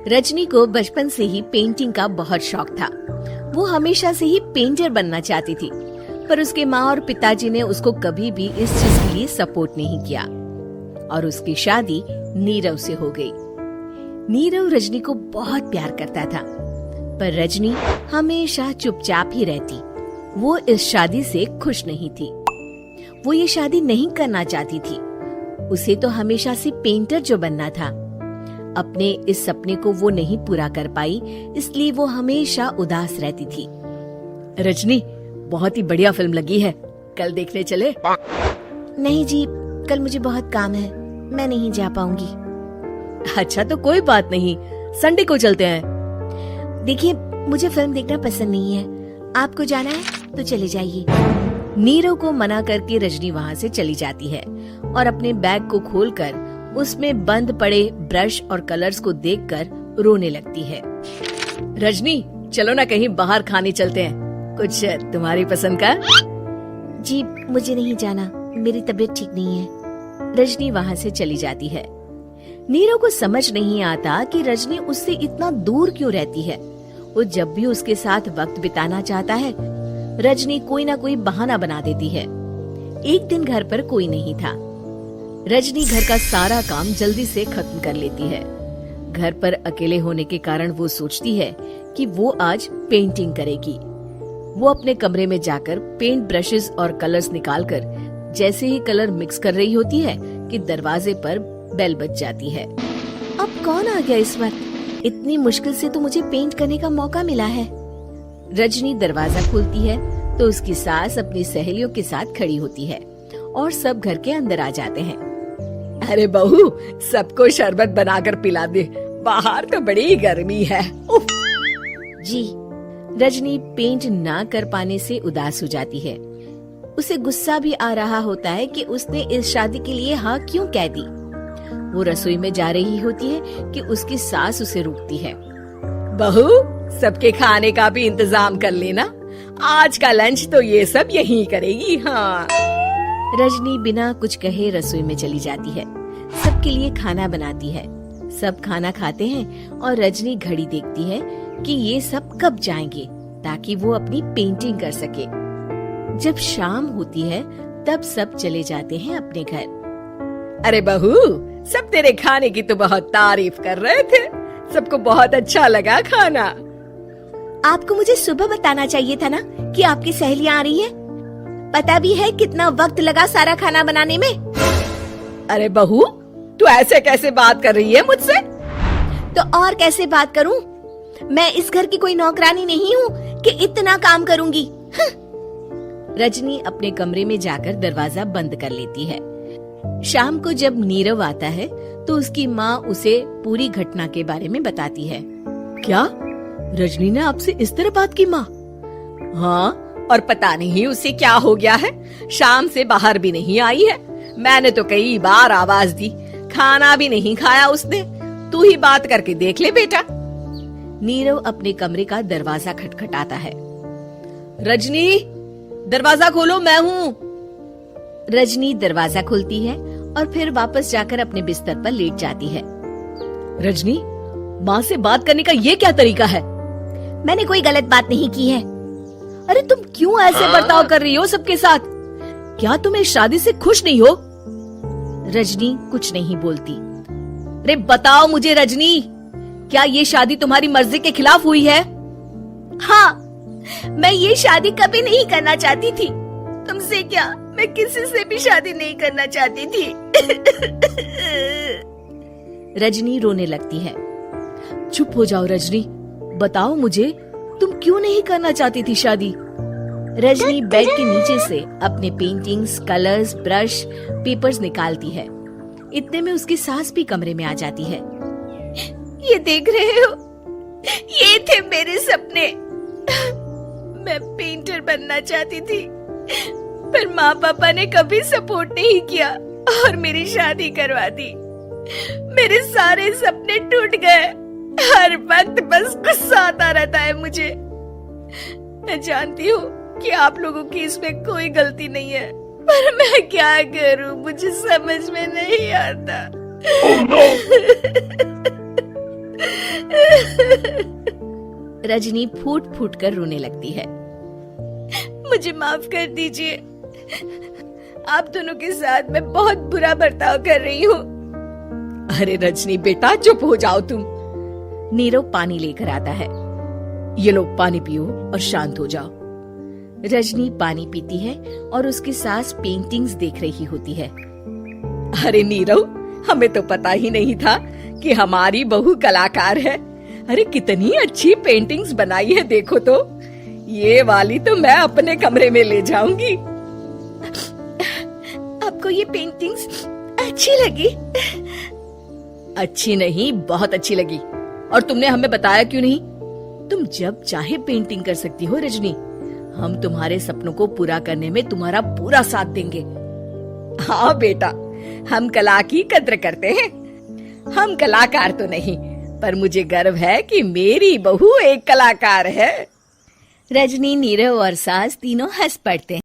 रजनी को बचपन से ही पेंटिंग का बहुत शौक था। वो हमेशा से ही पेंटर बनना चाहती थी, पर उसके माँ और पिताजी ने उसको कभी भी इस चीज के लिए सपोर्ट नहीं किया और उसकी शादी नीरव से हो गई। नीरव रजनी को बहुत प्यार करता था, पर रजनी हमेशा चुपचाप ही रहती। वो इस शादी से खुश नहीं थी। वो ये शादी नहीं करना चाहती थी। उसे तो हमेशा से पेंटर जो बनना था। अपने इस सपने को वो नहीं पूरा कर पाई, इसलिए वो हमेशा उदास रहती थी। रजनी, बहुत ही बढ़िया फिल्म लगी है, कल देखने चले? नहीं जी, कल मुझे बहुत काम है, मैं नहीं जा पाऊंगी। अच्छा तो कोई बात नहीं, संडे को चलते हैं। देखिए, मुझे फिल्म देखना पसंद नहीं है। आपको जाना है तो चले जाइए। नीरव को मना करके रजनी वहाँ से चली जाती है और अपने बैग को खोलकर उसमें बंद पड़े ब्रश और कलर्स को देखकर रोने लगती है। रजनी, चलो ना कहीं बाहर खाने चलते हैं, कुछ तुम्हारी पसंद का। जी, मुझे नहीं जाना, मेरी तबीयत ठीक नहीं है। रजनी वहाँ से चली जाती है। नीरव को समझ नहीं आता कि रजनी उससे इतना दूर क्यों रहती है। वो जब भी उसके साथ वक्त बिताना चाहता है, रजनी कोई ना कोई बहाना बना देती है। एक दिन घर पर कोई नहीं था। रजनी घर का सारा काम जल्दी से खत्म कर लेती है। घर पर अकेले होने के कारण वो सोचती है कि वो आज पेंटिंग करेगी। वो अपने कमरे में जाकर पेंट ब्रशेस और कलर्स निकालकर जैसे ही कलर मिक्स कर रही होती है कि दरवाजे पर बेल बज जाती है। अब कौन आ गया इस वक्त? इतनी मुश्किल से तो मुझे पेंट करने का मौका मिला है। रजनी दरवाजा खोलती है तो उसकी सास अपनी सहेलियों के साथ खड़ी होती है और सब घर के अंदर आ जाते हैं। अरे बहू, सबको शरबत बनाकर पिला दे, बाहर तो बड़ी गर्मी है। उफ। जी। रजनी पेंट ना कर पाने से उदास हो जाती है। उसे गुस्सा भी आ रहा होता है कि उसने इस शादी के लिए हाँ क्यों कह दी। वो रसोई में जा रही होती है कि उसकी सास उसे रोकती है। बहू, सबके खाने का भी इंतजाम कर लेना, आज का लंच तो ये सब यहीं करेगी। हाँ। रजनी बिना कुछ कहे रसोई में चली जाती है। सबके लिए खाना बनाती है। सब खाना खाते हैं और रजनी घड़ी देखती है कि ये सब कब जाएंगे ताकि वो अपनी पेंटिंग कर सके। जब शाम होती है तब सब चले जाते हैं अपने घर। अरे बहू, सब तेरे खाने की तो बहुत तारीफ कर रहे थे, सबको बहुत अच्छा लगा खाना। आपको मुझे सुबह बताना चाहिए था ना कि आपकी सहेलियां आ रही हैं। पता भी है कितना वक्त लगा सारा खाना बनाने में। अरे बहू, तू ऐसे कैसे बात कर रही है मुझसे? तो और कैसे बात करूं? मैं इस घर की कोई नौकरानी नहीं हूँ कि इतना काम करूंगी। रजनी अपने कमरे में जाकर दरवाजा बंद कर लेती है। शाम को जब नीरव आता है तो उसकी माँ उसे पूरी घटना के बारे में बताती है। क्या रजनी ने आपसे इस तरह बात की माँ? हाँ, और पता नहीं उसे क्या हो गया है, शाम से बाहर भी नहीं आई है। मैंने तो कई बार आवाज दी, खाना भी नहीं खाया उसने। तू ही बात करके देख ले बेटा। नीरव अपने कमरे का दरवाजा खटखटाता है। रजनी, दरवाजा खोलो, मैं हूँ। रजनी दरवाजा खोलती है और फिर वापस जाकर अपने बिस्तर पर लेट जाती है। रजनी, माँ से बात करने का ये क्या तरीका है? मैंने कोई गलत बात नहीं की है। अरे तुम क्यों ऐसे बर्ताव कर रही हो सबके साथ? क्या तुम इस शादी से खुश नहीं हो? रजनी कुछ नहीं बोलती। अरे बताओ मुझे रजनी, क्या ये शादी तुम्हारी मर्जी के खिलाफ हुई है? हाँ, मैं ये शादी कभी नहीं करना चाहती थी। तुमसे क्या, मैं किसी से भी शादी नहीं करना चाहती थी। रजनी रोने लगती है। चुप हो जाओ रजनी, बताओ मुझे, तुम क्यों नहीं करना चाहती थी शादी? रजनी बेड के नीचे से अपने पेंटिंग्स, कलर्स, ब्रश, पेपर्स निकालती है। इतने में उसकी सास भी कमरे में आ जाती है। ये देख रहे हो, ये थे मेरे सपने। मैं पेंटर बनना चाहती थी, पर माँ पापा ने कभी सपोर्ट नहीं किया और मेरी शादी करवा दी। मेरे सारे सपने टूट गए। हर वक्त बस गुस्सा आता रहता है मुझे। मैं जानती हूँ कि आप लोगों की इसमें कोई गलती नहीं है, पर मैं क्या करूँ, मुझे समझ में नहीं आता। रजनी फूट फूट कर रोने लगती है। मुझे माफ कर दीजिए, आप दोनों के साथ मैं बहुत बुरा बर्ताव कर रही हूँ। अरे रजनी बेटा चुप हो जाओ तुम। नीरव पानी लेकर आता है। ये लो पानी पियो और शांत हो जाओ। रजनी पानी पीती है और उसकी सास पेंटिंग्स देख रही होती है। अरे नीरव, हमें तो पता ही नहीं था कि हमारी बहू कलाकार है। अरे कितनी अच्छी पेंटिंग्स बनाई है, देखो तो। ये वाली तो मैं अपने कमरे में ले जाऊंगी। आपको ये पेंटिंग्स अच्छी लगी? अच्छी नहीं, बहुत अच्छी लगी। और तुमने हमें बताया क्यों नहीं? तुम जब चाहे पेंटिंग कर सकती हो रजनी। हम तुम्हारे सपनों को पूरा करने में तुम्हारा पूरा साथ देंगे। हाँ बेटा, हम कला की कद्र करते हैं। हम कलाकार तो नहीं, पर मुझे गर्व है कि मेरी बहू एक कलाकार है। रजनी, नीरव और सास तीनों हंस पड़ते हैं।